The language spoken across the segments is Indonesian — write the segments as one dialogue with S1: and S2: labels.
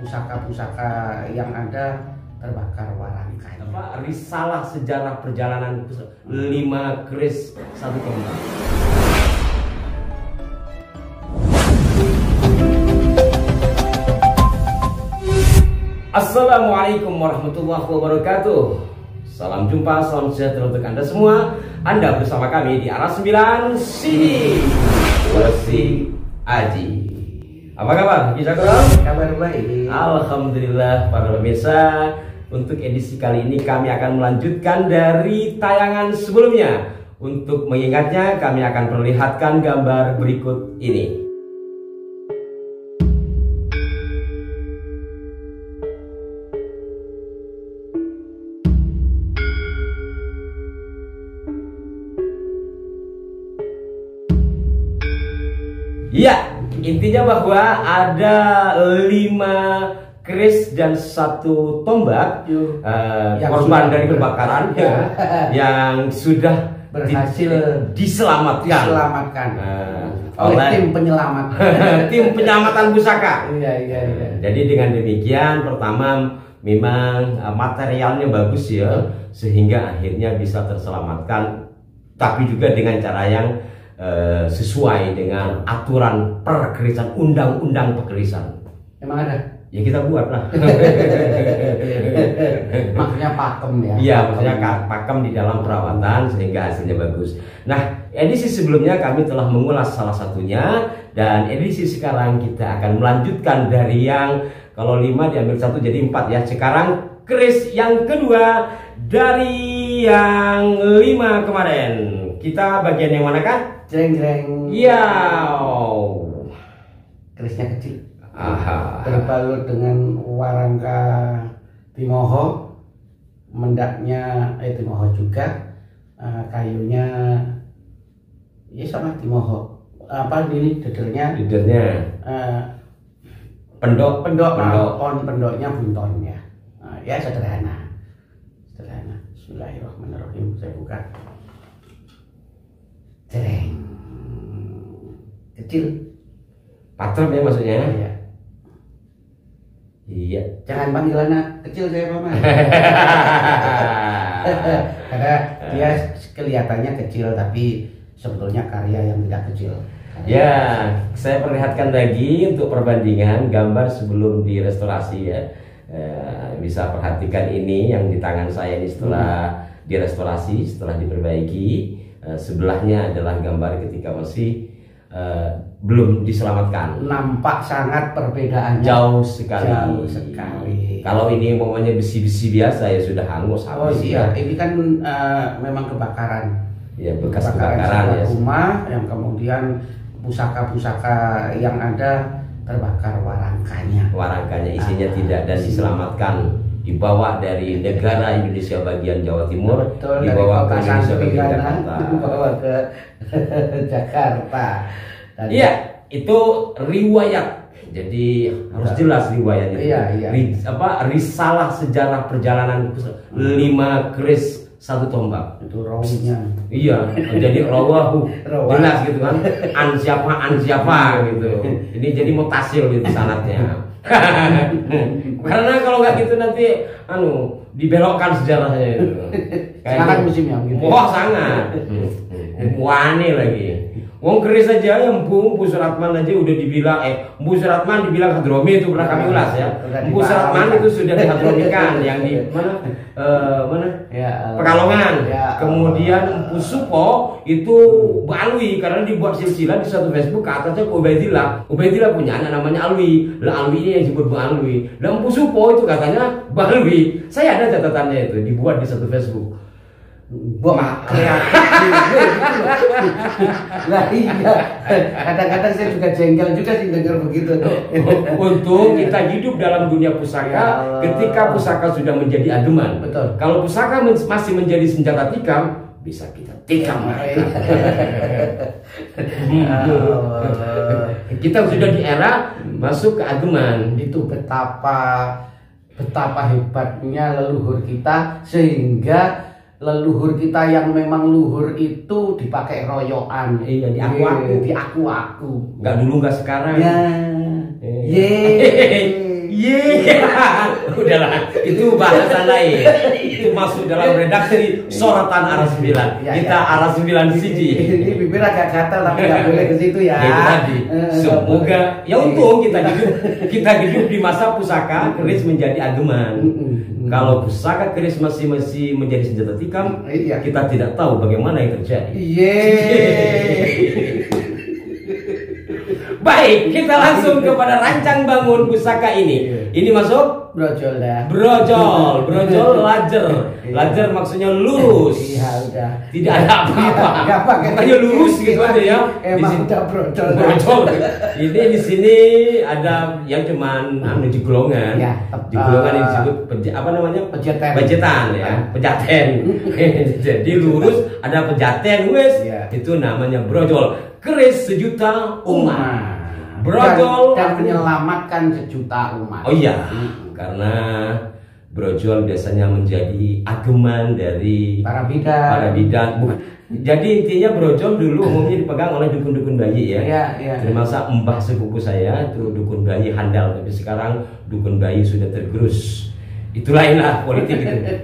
S1: pusaka-pusaka yang ada terbakar warangkanya.
S2: Risalah sejarah perjalanan 5 keris 1 tombak. Assalamualaikum warahmatullahi wabarakatuh. Salam jumpa, salam sejahtera untuk Anda semua. Anda bersama kami di Arah 9 sini Wesi Aji. Apa kabar? Bisa kurang?
S1: Kabar baik.
S2: Alhamdulillah para pemirsa. Untuk edisi kali ini kami akan melanjutkan dari tayangan sebelumnya. Untuk mengingatnya kami akan perlihatkan gambar berikut ini. Ya, intinya bahwa ada 5 keris dan 1 tombak korban dari kebakaran yang sudah
S1: berhasil
S2: diselamatkan
S1: oleh tim penyelamat.
S2: Tim penyelamatan pusaka.
S1: Iya.
S2: Jadi dengan demikian, pertama memang materialnya bagus ya, sehingga akhirnya bisa terselamatkan, tapi juga dengan cara yang sesuai dengan aturan perkerisan, undang-undang perkerisan.
S1: Emang ada?
S2: Ya kita buat lah.
S1: Maksudnya pakem ya?
S2: Iya, maksudnya pakem di dalam perawatan sehingga hasilnya bagus. Nah, edisi sebelumnya kami telah mengulas salah satunya, dan edisi sekarang kita akan melanjutkan dari yang kalau 5 diambil 1 jadi 4 ya. Sekarang keris yang kedua dari yang 5 kemarin. Kita bagian yang manakah?
S1: Jreng.
S2: Iya.
S1: Kerisnya kecil.
S2: Berbalut
S1: dengan warangka Timoho, mendaknya Timoho juga, kayunya ya sama Timoho. Apa ini dedernya? Pendoknya bunton ya. Ya sederhana. Bismillahirrahmanirrahim. Saya buka. Jreng. Kecil.
S2: Patrem ya maksudnya? Iya.
S1: Jangan panggil anak kecil saya paman. Karena dia kelihatannya kecil tapi sebetulnya karya yang tidak kecil.
S2: Ya, saya perlihatkan lagi untuk perbandingan gambar sebelum direstorasi ya. Bisa perhatikan ini yang di tangan saya ini setelah direstorasi, setelah diperbaiki. Sebelahnya adalah gambar ketika masih belum diselamatkan.
S1: Nampak sangat perbedaannya
S2: jauh sekali. Kalau ini umpamanya besi-besi biasa ya sudah hangus habis.
S1: Iya, ini kan memang kebakaran.
S2: Ya, bekas kebakaran ya.
S1: Rumah yang kemudian pusaka-pusaka yang ada terbakar warangkanya.
S2: Warangkanya isinya tidak dan diselamatkan. Dibawa dari negara Indonesia bagian Jawa Timur, dibawa ke Indonesia bagian Jakarta.
S1: Dibawa ke Jakarta.
S2: Iya, itu riwayat. Jadi harus jelas riwayatnya.
S1: Iya.
S2: Risalah sejarah perjalanan 5 keris 1 tombak.
S1: Itu rawinya.
S2: Iya, jadi rawahu. Jelas gitu kan. An siapa gitu. Ini jadi mutasil gitu sanadnya. Karena kalau nggak gitu nanti dibelokkan sejarahnya itu.
S1: Sangat musimnya gitu.
S2: Wah, sangat. Wani lagi. Wong keris aja yang Mpu Suratman aja udah dibilang Mpu Suratman dibilang hadromi, itu pernah kami ulas ya. Mpu Suratman itu sudah dihadromikan yang di mana? Ya, Pekalongan. Ya, kemudian Mpu Supo itu Alwi karena dibuat silsilah di satu Facebook ke atasnya Ubaidillah. Ubaidillah punya anak namanya Alwi. Lah Alwi ini yang disebut Alwi. Lah Mpu Supo itu katanya Alwi. Saya ada catatannya itu dibuat di satu Facebook.
S1: Lah iya, kadang-kadang saya juga jengkel juga sih dengar begitu.
S2: Untung kita hidup dalam dunia pusaka ketika pusaka sudah menjadi ageman.
S1: Betul.
S2: Kalau pusaka masih menjadi senjata tikam, bisa kita tikam mereka. Kita sudah di era masuk ke ageman.
S1: Itu betapa hebatnya leluhur kita, sehingga leluhur kita yang memang luhur itu dipakai royoan.
S2: Iya, di aku.
S1: Nggak
S2: dulu nggak sekarang.
S1: Ya.
S2: Ye. Udahlah, itu bahasan lain. Itu masuk dalam redaksi sorotan arah 9. Kita arah 9 siji.
S1: Ini bibir agak gatal tapi nggak boleh ke situ ya.
S2: Itu tadi. Semoga ya untung kita hidup di masa pusaka keris menjadi ageman. Kalau pusaka keris masih menjadi senjata tikam, kita tidak tahu bagaimana yang terjadi. Baik, kita langsung kepada rancang bangun pusaka ini. Ini masuk
S1: brojol dah.
S2: Brojol lajer maksudnya lurus.
S1: Iya udah.
S2: Tidak ada apa-apa.
S1: Enggak pakai.
S2: Makanya lurus gitu aja ya.
S1: Emang udah brojol.
S2: Ini di sini ada yang cuman di golongan.
S1: Ya,
S2: di golongan ini disebut apa namanya? Pejetan ya. Pejaten. Jadi lurus ada pejaten wes.
S1: Ya.
S2: Itu namanya brojol. Keris sejuta umat. Brojol
S1: dan menyelamatkan sejuta umat.
S2: Oh iya, karena brojol biasanya menjadi ageman dari
S1: para bidan.
S2: Jadi intinya brojol dulu umumnya dipegang oleh dukun-dukun bayi ya.
S1: Iya.
S2: Termasuk mbah sepupu saya itu dukun bayi handal, tapi sekarang dukun bayi sudah tergerus. Itulah politik itu.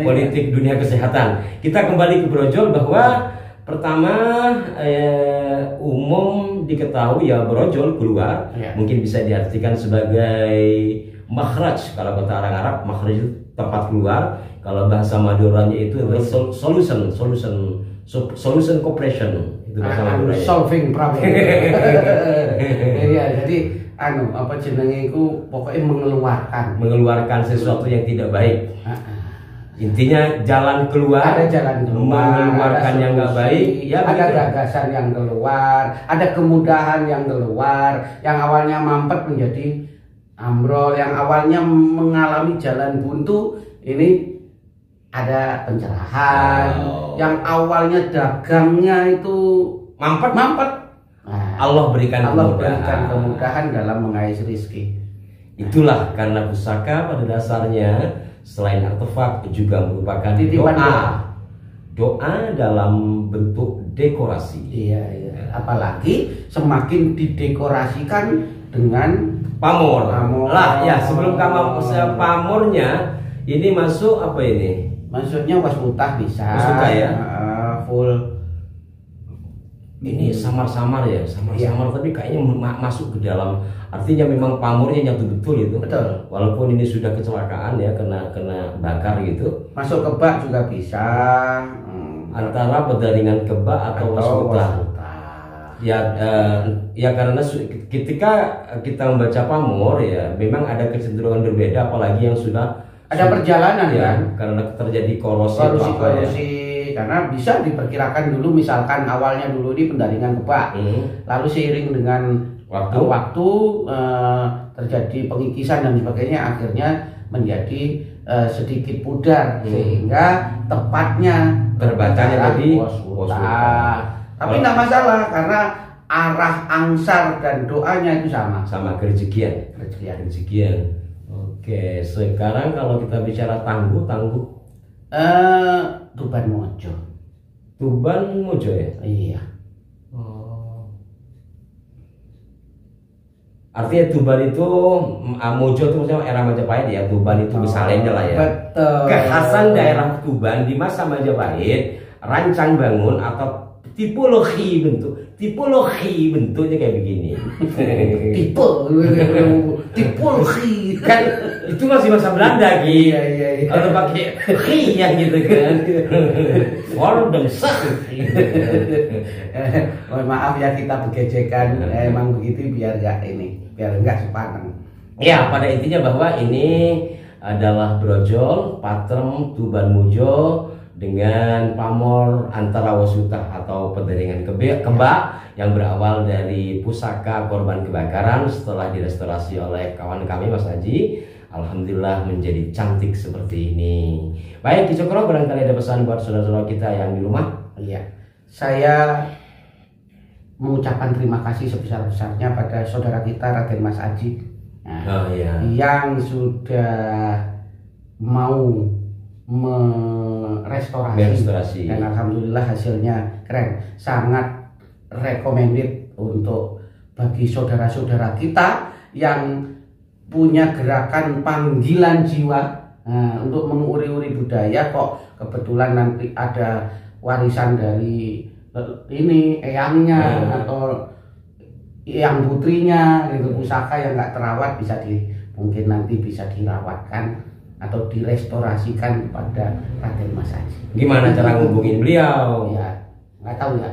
S2: Politik dunia kesehatan. Kita kembali ke brojol bahwa pertama umum diketahui ya brojol keluar mungkin bisa diartikan sebagai makhraj. Kalau kata orang Arab makhraj itu tempat keluar. Kalau bahasa Maduranya itu solution cooperation itu bahasa Madura.
S1: Solving problem. Iya, jadi apa jenenge iku pokoknya mengeluarkan
S2: sesuatu yang tidak baik. Intinya jalan keluar,
S1: ada jalan keluar,
S2: mengeluarkan yang nggak baik, ya
S1: ada gagasan yang keluar, ada kemudahan yang keluar, yang awalnya mampet menjadi ambrol, yang awalnya mengalami jalan buntu ini ada pencerahan, yang awalnya dagangnya itu mampet. Nah, Allah berikan kemudahan dalam mengais rezeki.
S2: Itulah karena pusaka pada dasarnya selain artefak juga merupakan doa dalam bentuk dekorasi.
S1: Iya. Apalagi semakin didekorasikan dengan
S2: pamor. Lah ya, sebelum pamornya ini masuk apa ini?
S1: Maksudnya wasmutah bisa.
S2: Wasmutah ya.
S1: Full.
S2: Ini samar-samar ya, tapi kayaknya masuk ke dalam. Artinya memang pamornya nyatu betul itu.
S1: Betul.
S2: Walaupun ini sudah kecelakaan ya, kena bakar gitu.
S1: Masuk ke bak juga bisa.
S2: Antara berdaringan ke bak atau wasmutah. Ya karena ketika kita membaca pamor ya, memang ada kecenderungan berbeda, apalagi yang sudah
S1: ada perjalanan ya,
S2: karena terjadi korosi.
S1: Karena bisa diperkirakan dulu, misalkan awalnya dulu di pendaringan kebak, lalu seiring dengan waktu terjadi pengikisan dan sebagainya, akhirnya menjadi sedikit pudar, sehingga tepatnya
S2: terbacanya jadi
S1: wasmutah. Tapi tidak masalah karena arah angsar dan doanya itu sama
S2: kerejekian. Oke, sekarang kalau kita bicara tangguh
S1: Tuban Mojo
S2: ya?
S1: Iya.
S2: Artinya Tuban itu Mojo itu maksudnya era Majapahit ya. Tuban itu misalnya lah ya.
S1: Betul.
S2: Kekhasan daerah Tuban di masa Majapahit, rancang bangun atau tipologi bentuknya kayak begini. Tipologi kan itu masih bahasa Belanda gitu. Iya. Kalau pakai ya gitu kan. Form sah.
S1: Maaf ya kita begejekan, emang begitu biar enggak sepaneng.
S2: Ya, pada intinya bahwa ini adalah brojol patrem Tuban Mojo dengan pamor antara wasmutah atau pendaringan kebak yang berawal dari pusaka korban kebakaran setelah direstorasi oleh kawan kami Mas Haji. Alhamdulillah menjadi cantik seperti ini. Baik, Ki Cokro, barangkali ada pesan buat saudara-saudara kita yang di rumah?
S1: Iya, saya mengucapkan terima kasih sebesar-besarnya pada saudara kita Raden Mas Haji yang sudah mau merestorasi dan alhamdulillah hasilnya keren, sangat recommended untuk bagi saudara-saudara kita yang punya gerakan panggilan jiwa untuk menguri-uri budaya, kok kebetulan nanti ada warisan dari ini eyangnya atau eyang putrinya gitu, pusaka yang nggak terawat mungkin nanti bisa dirawatkan atau direstorasikan kepada Raden Mas Haji.
S2: Gimana cara ngubungin beliau?
S1: Ya, nggak tahu ya.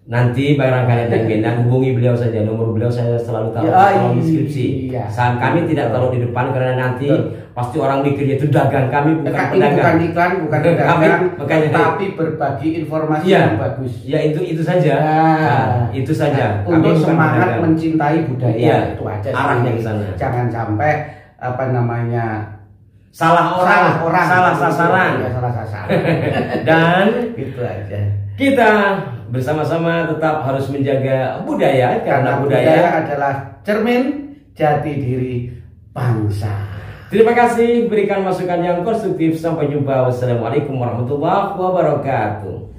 S2: Nanti barangkali ada agenda, hubungi beliau saja. Nomor beliau saya selalu taruh
S1: Ya,
S2: di kolom deskripsi.
S1: iya.
S2: Saat kami tidak taruh di depan karena nanti pasti orang mikirnya itu dagang, kami bukan
S1: Ini
S2: pedagang.
S1: bukan iklan, bukan pedagang,
S2: makanya
S1: tapi berbagi informasi
S2: Iya.
S1: yang bagus.
S2: Ya itu saja. Itu saja.
S1: Untuk
S2: Kami bukan
S1: semangat
S2: pedagang.
S1: mencintai budaya,
S2: Iya,
S1: itu aja sih.
S2: arahnya ke sana.
S1: Jangan sampai
S2: Salah orang, salah sasaran.
S1: Ya, salah sasaran.
S2: Dan
S1: Itu aja.
S2: kita bersama-sama tetap harus menjaga budaya karena budaya.
S1: adalah cermin jati diri bangsa.
S2: Terima kasih, berikan masukan yang konstruktif. Sampai jumpa. Wassalamualaikum warahmatullahi wabarakatuh.